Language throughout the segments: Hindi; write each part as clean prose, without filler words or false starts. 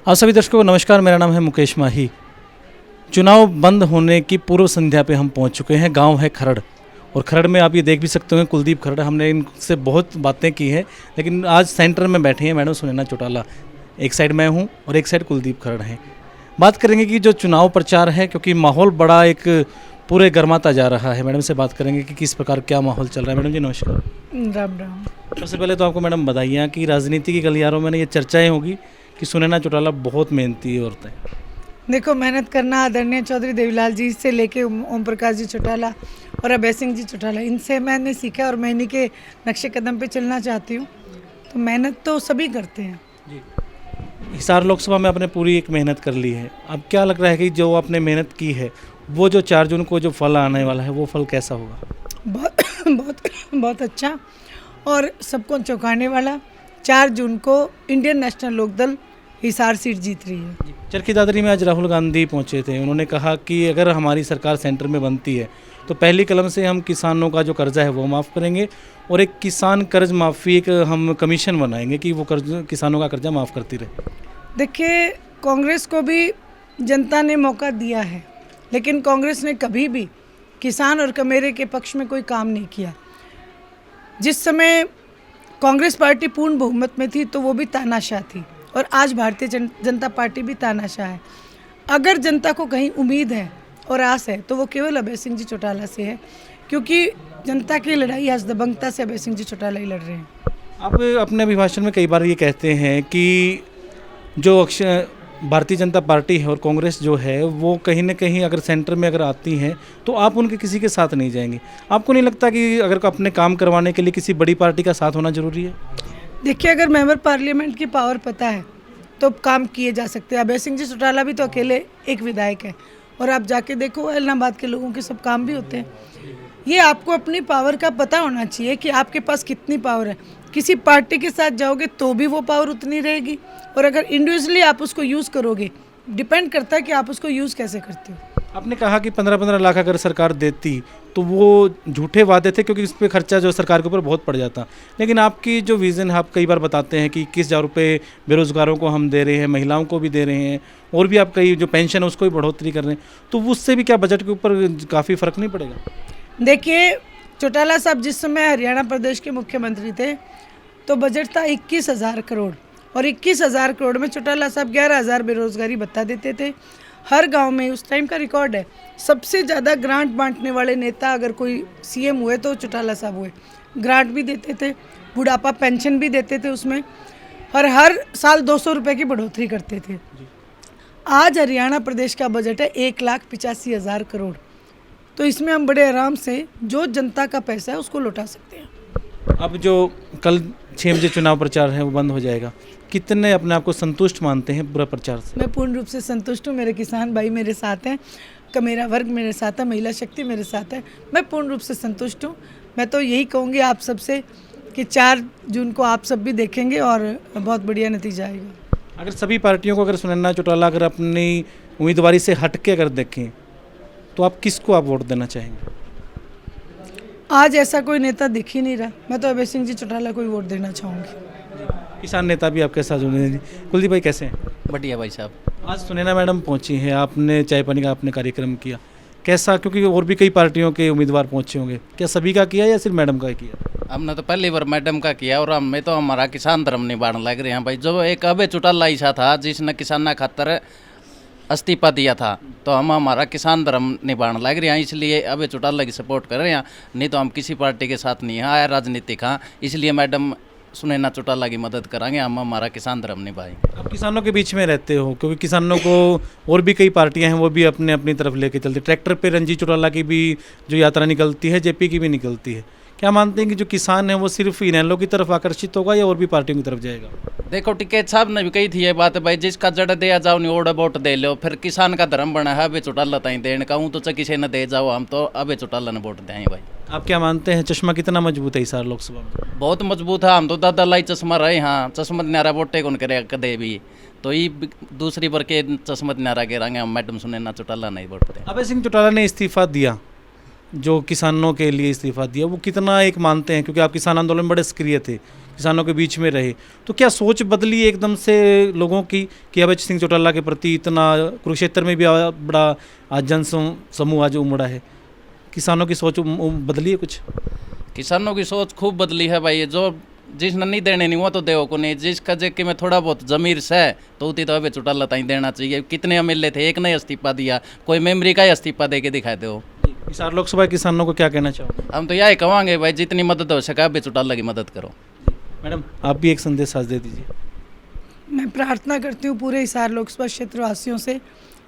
आप सभी दर्शकों को नमस्कार। मेरा नाम है मुकेश माही। चुनाव बंद होने की पूर्व संध्या पे हम पहुंच चुके हैं। गांव है खरड़, और खरड़ में आप ये देख भी सकते हो कुलदीप खरड़। हमने इनसे बहुत बातें की हैं, लेकिन आज सेंटर में बैठे हैं मैडम सुनैना चौटाला। एक साइड मैं हूं और एक साइड कुलदीप खरड़ हैं। बात करेंगे कि जो चुनाव प्रचार है, क्योंकि माहौल बड़ा एक पूरे गर्माता जा रहा है। मैडम से बात करेंगे कि किस प्रकार क्या माहौल चल रहा है। मैडम जी नमस्कार। राम राम। सबसे पहले तो आपको मैडम बधाइयाँ कि राजनीति की गलियारों में ये चर्चाएँ होगी कि सुनैना चौटाला बहुत मेहनती औरत है। देखो, मेहनत करना आदरणीय चौधरी देवीलाल जी से लेके ओम प्रकाश जी चौटाला और अभय सिंह जी चौटाला, इनसे मैंने सीखा और मैं इन्हीं के नक्शे कदम पे चलना चाहती हूँ। तो मेहनत तो सभी करते हैं जी। हिसार लोकसभा में आपने पूरी एक मेहनत कर ली है। अब क्या लग रहा है कि जो आपने मेहनत की है, वो जो 4 जून को जो फल आने वाला है, वो फल कैसा होगा? बहुत बहुत बहुत अच्छा और सबको चौंकाने वाला। 4 जून को Indian National Lokdal Hisar seat जीत रही है। चरखी दादरी में आज राहुल गांधी पहुंचे थे। उन्होंने कहा कि अगर हमारी सरकार सेंटर में बनती है तो पहली कलम से हम किसानों का जो कर्जा है वो माफ़ करेंगे, और एक किसान कर्ज माफ़ी एक हम कमीशन बनाएंगे कि वो कर्ज किसानों का कर्जा माफ़ करती रहे। देखिए, कांग्रेस को भी जनता ने मौका दिया है, लेकिन कांग्रेस ने कभी भी किसान और कमेरे के पक्ष में कोई काम नहीं किया। जिस समय कांग्रेस पार्टी पूर्ण बहुमत में थी तो वो भी तानाशाह थी, और आज भारतीय जनता पार्टी भी तानाशाह है। अगर जनता को कहीं उम्मीद है और आस है तो वो केवल अभय सिंह जी चौटाला से है, क्योंकि जनता की लड़ाई आज दबंगता से अभय सिंह जी चौटाला ही लड़ रहे हैं। आप अपने अभिभाषण में कई बार ये कहते हैं कि जो भारतीय जनता पार्टी है और कांग्रेस जो है वो कहीं ना कहीं अगर सेंटर में अगर आती हैं तो आप उनके किसी के साथ नहीं जाएंगे। आपको नहीं लगता कि अगर अपने काम करवाने के लिए किसी बड़ी पार्टी का साथ होना जरूरी है? देखिए, अगर मेंबर पार्लियामेंट की पावर पता है तो काम किए जा सकते हैं। अभय सिंह जी चौटाला भी तो अकेले एक विधायक है, और आप जाके देखो इलाहाबाद के लोगों के सब काम भी होते हैं। ये आपको अपनी पावर का पता होना चाहिए कि आपके पास कितनी पावर है। किसी पार्टी के साथ जाओगे तो भी वो पावर उतनी रहेगी, और अगर इंडिविजुअली आप उसको यूज़ करोगे, डिपेंड करता है कि आप उसको यूज़ कैसे करते हो। आपने कहा कि 15-15 लाख अगर सरकार देती तो वो झूठे वादे थे, क्योंकि इस पर खर्चा जो सरकार के ऊपर बहुत पड़ जाता। लेकिन आपकी जो विज़न है, आप कई बार बताते हैं कि 21,000 रुपये बेरोज़गारों को हम दे रहे हैं, महिलाओं को भी दे रहे हैं, और भी आप कई जो पेंशन है उसको भी बढ़ोतरी कर रहे हैं। तो उससे भी क्या बजट के ऊपर काफ़ी फ़र्क नहीं पड़ेगा? देखिए, चौटाला साहब जिस समय हरियाणा प्रदेश के मुख्यमंत्री थे तो बजट था 21,000 करोड़, और 21,000 करोड़ में चौटाला साहब 11,000 बेरोजगारी भत्ता देते थे हर गांव में। उस टाइम का रिकॉर्ड है। सबसे ज़्यादा ग्रांट बांटने वाले नेता अगर कोई सीएम हुए तो चौटाला साहब हुए। ग्रांट भी देते थे, बुढ़ापा पेंशन भी देते थे उसमें, और हर साल 200 रुपये की बढ़ोतरी करते थे। आज हरियाणा प्रदेश का बजट है 1,85,000 करोड़। तो इसमें हम बड़े आराम से जो जनता का पैसा है उसको लौटा सकते हैं। अब जो कल 6 बजे चुनाव प्रचार है वो बंद हो जाएगा, कितने अपने आप को संतुष्ट मानते हैं पूरा प्रचार से? मैं पूर्ण रूप से संतुष्ट हूँ। मेरे किसान भाई मेरे साथ हैं, कमेरा वर्ग मेरे साथ है, महिला शक्ति मेरे साथ है। मैं पूर्ण रूप से संतुष्ट हूँ। मैं तो यही कहूँगी आप सबसे कि 4 जून को आप सब भी देखेंगे और बहुत बढ़िया नतीजा आएगा। अगर सभी पार्टियों को, अगर सुनैना चौटाला अगर अपनी उम्मीदवारी से हट के अगर देखें तो आप किसको आप वोट देना चाहेंगे? आज ऐसा कोई नेता दिख ही नहीं रहा। मैं तो अभय सिंह जी चौटाला को ही वोट देना चाहूँगी। किसान नेता भी आपके साथ जुड़े हैं। कुलदीप भाई कैसे हैं? बढ़िया भाई साहब। आज सुनैना मैडम पहुंची हैं, आपने चाय पानी का आपने कार्यक्रम किया, कैसा? क्योंकि और भी कई पार्टियों के उम्मीदवार पहुंचे होंगे, क्या सभी का किया या सिर्फ मैडम का किया? हमने तो पहली बार मैडम का किया, और हमें तो हमारा किसान धर्म निभाने लग रहे हैं भाई। जो एक अभय चौटाला ऐसा था जिसने किसान खातर इस्तीफा दिया था, तो हम हमारा किसान धर्म निभाने लग रहे हैं, इसलिए अभय चौटाला की सपोर्ट कर रहे हैं। नहीं तो हम किसी पार्टी के साथ नहीं आया राजनीतिक। हाँ, इसलिए मैडम सुनैना चौटाला की मदद कराएंगे, हम हमारा किसान धर्म निभाएंगे। आप किसानों के बीच में रहते हो, क्योंकि किसानों को और भी कई पार्टियां हैं वो भी अपने अपनी तरफ लेके चलती। ट्रैक्टर पे रंजीत चौटाला की भी जो यात्रा निकलती है, जेपी की भी निकलती है। क्या मानते हैं कि जो किसान है वो सिर्फ इनेलो की तरफ आकर्षित होगा या और भी पार्टियों की तरफ जाएगा? देखो, टिकैत साहब ने भी कही थी ये बात भाई, जिसका जड़ दिया जाओ नहीं ओढ़ वोट दे लो। फिर किसान का धर्म बना है अभय चौटाला ताई देने का हूँ, तो किसी ने दे जाओ, हम तो अभय चौटाला ने वोट दें भाई। आप क्या मानते हैं चश्मा कितना मजबूत है हिसार लोकसभा में? बहुत मजबूत है। हम तो दादा लाई चश्मा रहे। हाँ, चश्मा न्यारा वोटे कौन करे कदे भी, तो ये दूसरी बार के चश्मा न्यारा गिराएंगे हम। मैडम सुनैना चौटाला नहीं वोट दें। अभय सिंह चौटाला ने इस्तीफा दिया, जो किसानों के लिए इस्तीफा दिया, वो कितना एक मानते हैं? क्योंकि आप किसान आंदोलन में बड़े सक्रिय थे, किसानों के बीच में रहे, तो क्या सोच बदली एकदम से लोगों की कि अभय सिंह चौटाला के प्रति इतना, कुरुक्षेत्र में भी बड़ा आज जन समूह आज उमड़ा है, किसानों की सोच बदली है कुछ? किसानों की सोच खूब बदली है भाई। जो जिसने नहीं देने नहीं वो तो देव को नहीं, जिसका जेके में थोड़ा बहुत जमीर से तो उती तो अबे चौटाला ताई देना चाहिए। कितने एमएलए थे, एक ने इस्तीफा दिया, कोई मेमरी का ही इस्तीफा दे के दिखाए दो। हिसार लोकसभा किसानों को क्या कहना चाहोगे? हम तो यही कहेंगे भाई, जितनी मदद हो सके अबे चौटाला की मदद करो। मैडम आप भी एक संदेश आज दे दीजिए। मैं प्रार्थना करती हूँ पूरे हिसार लोकसभा क्षेत्र वासियों से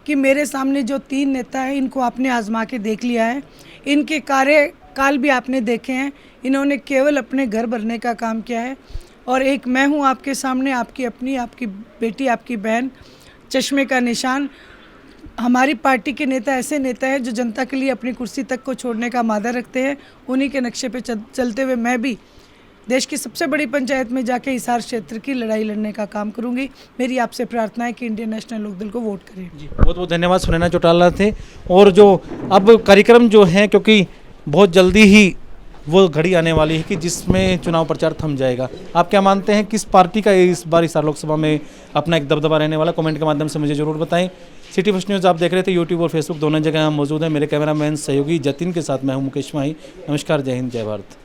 कि मेरे सामने जो 3 नेता हैं इनको आपने आजमा के देख लिया है, इनके कार्यकाल भी आपने देखे हैं। इन्होंने केवल अपने घर भरने का काम किया है, और एक मैं हूँ आपके सामने, आपकी अपनी, आपकी बेटी, आपकी बहन, चश्मे का निशान। हमारी पार्टी के नेता ऐसे नेता हैं जो जनता के लिए अपनी कुर्सी तक को छोड़ने का मादा रखते हैं। उन्हीं के नक्शे पे चलते हुए मैं भी देश की सबसे बड़ी पंचायत में जाके हिसार क्षेत्र की लड़ाई लड़ने का काम करूंगी। मेरी आपसे प्रार्थना है कि इंडियन नेशनल लोकदल को वोट करें। जी बहुत बहुत धन्यवाद। सुनैना चौटाला थे। और जो अब कार्यक्रम जो है, क्योंकि बहुत जल्दी ही वो घड़ी आने वाली है कि जिसमें चुनाव प्रचार थम जाएगा, आप क्या मानते हैं किस पार्टी का इस बार हिसार लोकसभा में अपना एक दबदबा रहने वाला? कमेंट के माध्यम से मुझे जरूर बताएं। सिटी फर्स्ट न्यूज़ आप देख रहे थे, यूट्यूब और फेसबुक दोनों जगह हम मौजूद हैं। मेरे कैमरामैन सहयोगी जतिन के साथ मैं हूं मुकेश माही। नमस्कार, जय हिंद, जय भारत।